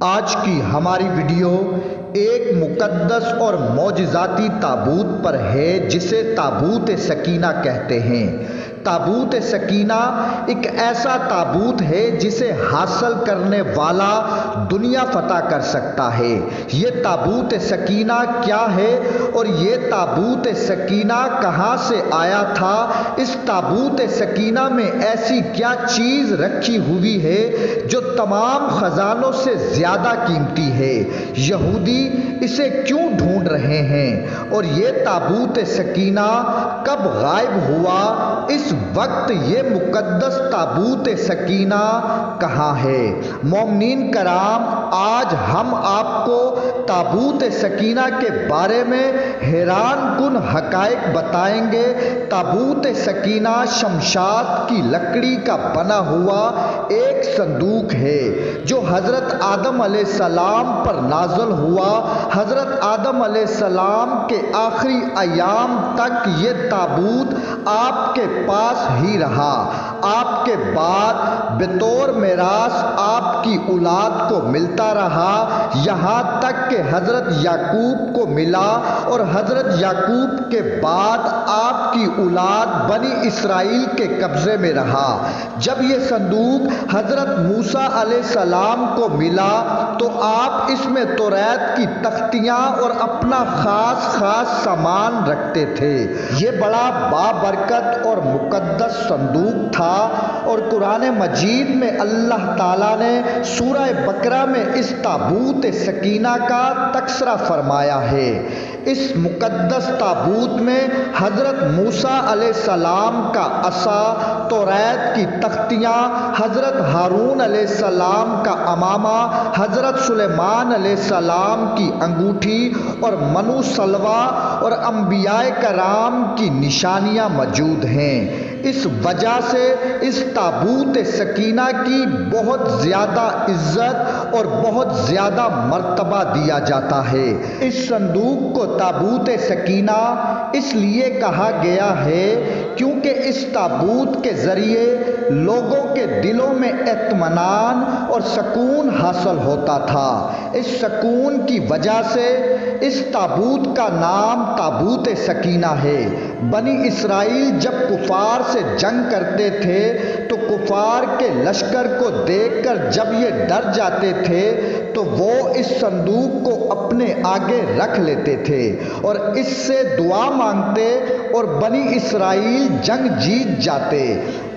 آج کی ہماری ویڈیو ایک مقدس اور معجزاتی تابوت پر ہے جسے تابوت سکینہ کہتے ہیں۔ تابوت سکینہ ایک ایسا تابوت ہے جسے حاصل کرنے والا دنیا فتح کر سکتا ہے۔ یہ تابوت سکینہ کیا ہے اور یہ تابوت سکینہ کہاں سے آیا تھا؟ اس تابوت سکینہ میں ایسی کیا چیز رکھی ہوئی ہے جو تمام خزانوں سے زیادہ قیمتی ہے؟ یہودی اسے کیوں ڈھونڈ رہے ہیں اور یہ تابوت سکینہ کب غائب ہوا؟ اس وقت یہ مقدس تابوت سکینہ کہاں ہے؟ مومنین کرام، آج ہم آپ کو تابوت سکینہ کے بارے میں حیران کن حقائق بتائیں گے۔ تابوت سکینہ شمشاد کی لکڑی کا بنا ہوا ایک صندوق ہے جو حضرت آدم علیہ السلام پر نازل ہوا۔ حضرت آدم علیہ السلام کے آخری ایام تک یہ تابوت آپ کے پاس ہی رہا۔ آپ کے بعد بطور میراث آپ کی اولاد کو ملتا رہا، یہاں تک کہ حضرت یعقوب کو ملا، اور حضرت یعقوب کے بعد آپ کی اولاد بنی اسرائیل کے قبضے میں رہا۔ جب یہ صندوق حضرت موسیٰ علیہ السلام کو ملا تو آپ اس میں توریت کی تختیاں اور اپنا خاص سامان رکھتے تھے۔ یہ بڑا بابرکت اور مقدس صندوق تھا، اور قرآن مجید میں اللہ تعالیٰ نے سورہ بقرہ میں اس تابوت سکینہ کا تذکرہ فرمایا ہے۔ اس مقدس تابوت میں حضرت موسیٰ علیہ السلام کا عصا، توریت کی تختیاں، حضرت ہارون علیہ السلام کا امامہ، حضرت سلیمان علیہ السلام کی انگوٹھی اور منو سلوہ اور انبیاء کرام کی نشانیاں موجود ہیں۔ اس وجہ سے اس تابوت سکینہ کی بہت زیادہ عزت اور بہت زیادہ مرتبہ دیا جاتا ہے۔ اس صندوق کو تابوت سکینہ اس لیے کہا گیا ہے کیونکہ اس تابوت کے ذریعے لوگوں کے دلوں میں اطمینان اور سکون حاصل ہوتا تھا۔ اس سکون کی وجہ سے اس تابوت کا نام تابوت سکینہ ہے۔ بنی اسرائیل جب کفار سے جنگ کرتے تھے تو کفار کے لشکر کو دیکھ کر جب یہ ڈر جاتے تھے تو وہ اس صندوق کو اپنے آگے رکھ لیتے تھے اور اس سے دعا مانگتے اور بنی اسرائیل جنگ جیت جاتے۔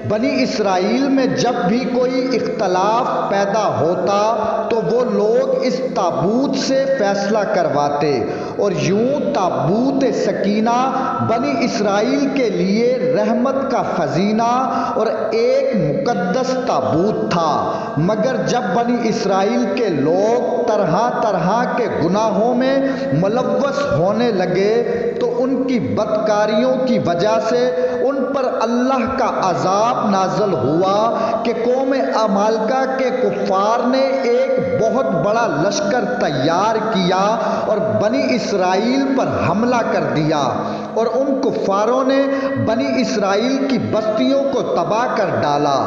بنی اسرائیل میں جب بھی کوئی اختلاف پیدا ہوتا تو وہ لوگ اس تابوت سے فیصلہ کرواتے، اور یوں تابوت سکینہ بنی اسرائیل کے لیے رحمت کا خزینہ اور ایک مقدس تابوت تھا۔ مگر جب بنی اسرائیل کے لوگ طرح طرح کے گناہوں میں ملوث ہونے لگے تو ان کی بدکاریوں کی وجہ سے ان پر اللہ کا عذاب نازل ہوا کہ قوم عمالقہ کے کفار نے ایک بہت بڑا لشکر تیار کیا اور بنی اسرائیل پر حملہ کر دیا، اور ان کفاروں نے بنی اسرائیل کی بستیوں کو تباہ کر ڈالا۔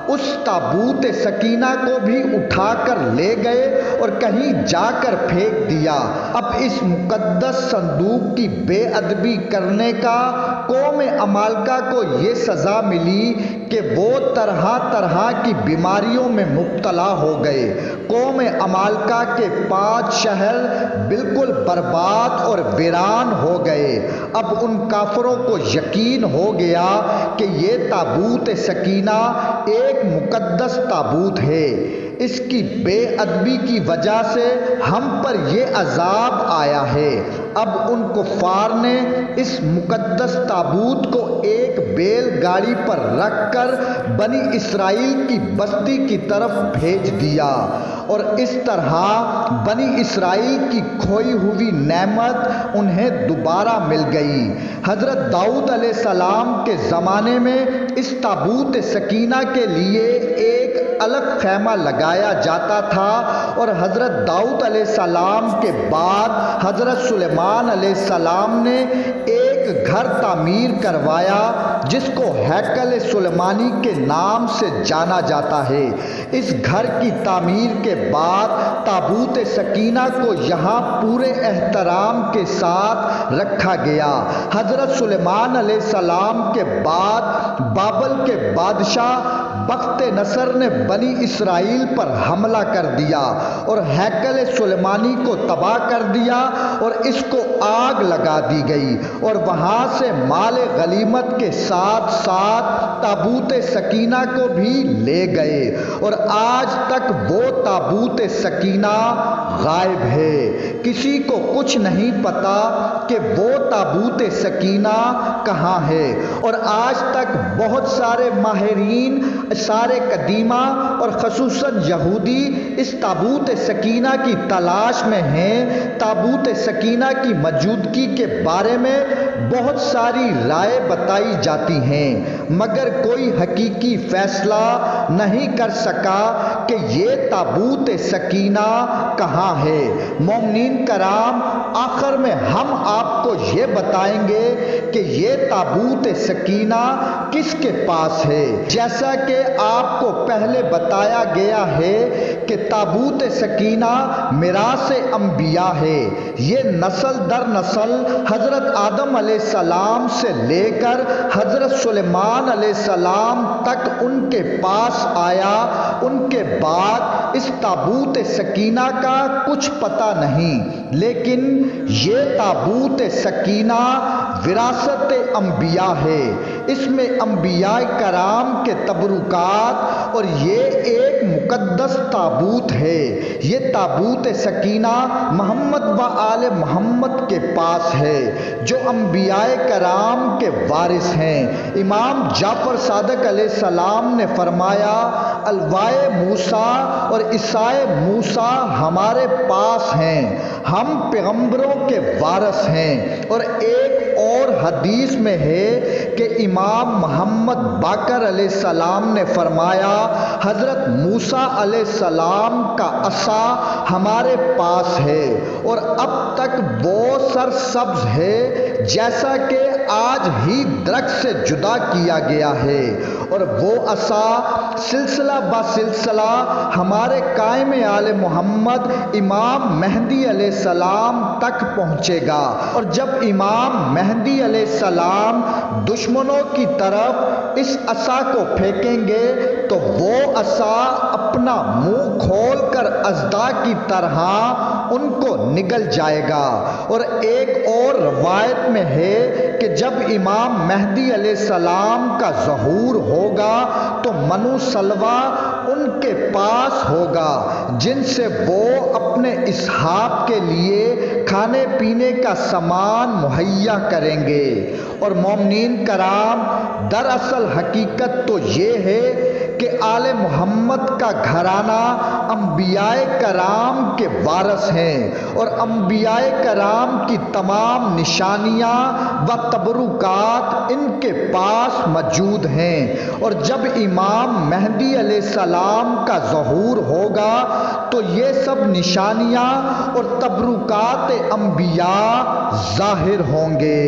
اس تابوت سکینہ کو بھی اٹھا کر لے گئے اور کہیں جا کر پھینک دیا۔ اب اس مقدس صندوق کی بے ادبی کرنے کا قوم عمالقہ کو یہ سزا ملی کہ وہ طرح طرح کی بیماریوں میں مبتلا ہو گئے۔ قوم عمالقہ کے 5 شہر بالکل برباد اور ویران ہو گئے۔ اب ان کافروں کو یقین ہو گیا کہ یہ تابوت سکینہ ایک مقدس تابوت ہے۔ اس کی بے ادبی کی وجہ سے ہم پر یہ عذاب آیا ہے۔ اب ان کفار نے اس مقدس تابوت کو ایک بیل گاڑی پر رکھ کر بنی اسرائیل کی بستی کی طرف بھیج دیا، اور اس طرح بنی اسرائیل کی کھوئی ہوئی نعمت انہیں دوبارہ مل گئی۔ حضرت داؤد علیہ السلام کے زمانے میں اس تابوت سکینہ کے لیے ایک الگ خیمہ لگایا جاتا تھا، اور حضرت داؤد علیہ السلام کے بعد حضرت سلیمان علیہ السلام نے ایک گھر تعمیر کروایا جس کو ہیکل سلیمانی کے نام سے جانا جاتا ہے۔ اس گھر کی تعمیر کے بعد تابوت سکینہ کو یہاں پورے احترام کے ساتھ رکھا گیا۔ حضرت سلیمان علیہ السلام کے بعد بابل کے بادشاہ بخت نصر نے بنی اسرائیل پر حملہ کر دیا اور ہیکل سلیمانی کو تباہ کر دیا اور اس کو آگ لگا دی گئی، اور وہاں سے مال غنیمت کے ساتھ ساتھ تابوت سکینہ کو بھی لے گئے، اور آج تک وہ تابوت سکینہ غائب ہے۔ کسی کو کچھ نہیں پتا کہ وہ تابوت سکینہ کہاں ہے، اور آج تک بہت سارے ماہرین سارے قدیمہ اور خصوصاً یہودی اس تابوت سکینہ کی تلاش میں ہیں۔ تابوت سکینہ کی موجودگی کے بارے میں بہت ساری رائے بتائی جاتی ہیں، مگر کوئی حقیقی فیصلہ نہیں کر سکا کہ یہ تابوت سکینہ کہاں ہے۔ مومنین کرام، آخر میں ہم آپ کو یہ بتائیں گے کہ یہ تابوت سکینہ کس کے پاس ہے۔ جیسا کہ آپ کو پہلے بتایا گیا ہے کہ تابوت سکینہ میراث انبیاء ہے۔ یہ نسل در نسل حضرت آدم علیہ السلام سے لے کر حضرت سلیمان علیہ السلام تک ان کے پاس آیا۔ ان کے بعد اس تابوت سکینہ کا کچھ پتہ نہیں، لیکن یہ تابوت سکینہ وراثت انبیاء ہے۔ اس میں انبیاء کرام کے تبرکات، اور یہ ایک مقدس تابوت ہے۔ یہ تابوت سکینہ محمد و آل محمد کے پاس ہے، جو انبیاء کرام کے وارث ہیں۔ امام جعفر صادق علیہ السلام نے فرمایا، الواح موسیٰ اور عصا موسیٰ ہمارے پاس ہیں، ہم پیغمبروں کے وارث ہیں۔ اور ایک اور حدیث میں ہے کہ امام محمد باقر علیہ السلام نے فرمایا، حضرت موسیٰ علیہ السلام کا عصا ہمارے پاس ہے، اور اب تک وہ سرسبز ہے جیسا کہ آج ہی درخت سے جدا کیا گیا ہے، اور وہ عصا سلسلہ با سلسلہ ہمارے قائم آل محمد امام مہدی علیہ السلام تک پہنچے گا، اور جب امام مہدی علیہ السلام دشمنوں کی طرف اس عصا کو پھینکیں گے تو وہ عصا اپنا منہ کھول کر اژدھا کی طرح ان کو نگل جائے گا۔ اور ایک اور روایت میں ہے کہ جب امام مہدی علیہ السلام کا ظہور ہوگا تو منو سلوہ ان کے پاس ہوگا، جن سے وہ اپنے اسحاق کے لیے کھانے پینے کا سامان مہیا کریں گے۔ اور مومنین کرام، دراصل حقیقت تو یہ ہے کہ آل محمد کا گھرانہ انبیاء کرام کے وارث ہیں، اور انبیاء کرام کی تمام نشانیاں و تبرکات ان کے پاس موجود ہیں، اور جب امام مہدی علیہ السلام کا ظہور ہوگا تو یہ سب نشانیاں اور تبرکات انبیاء ظاہر ہوں گے۔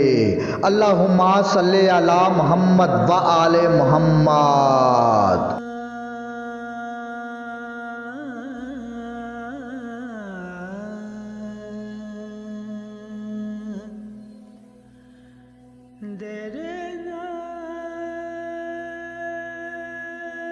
اللہم صلی علی محمد و آل محمد۔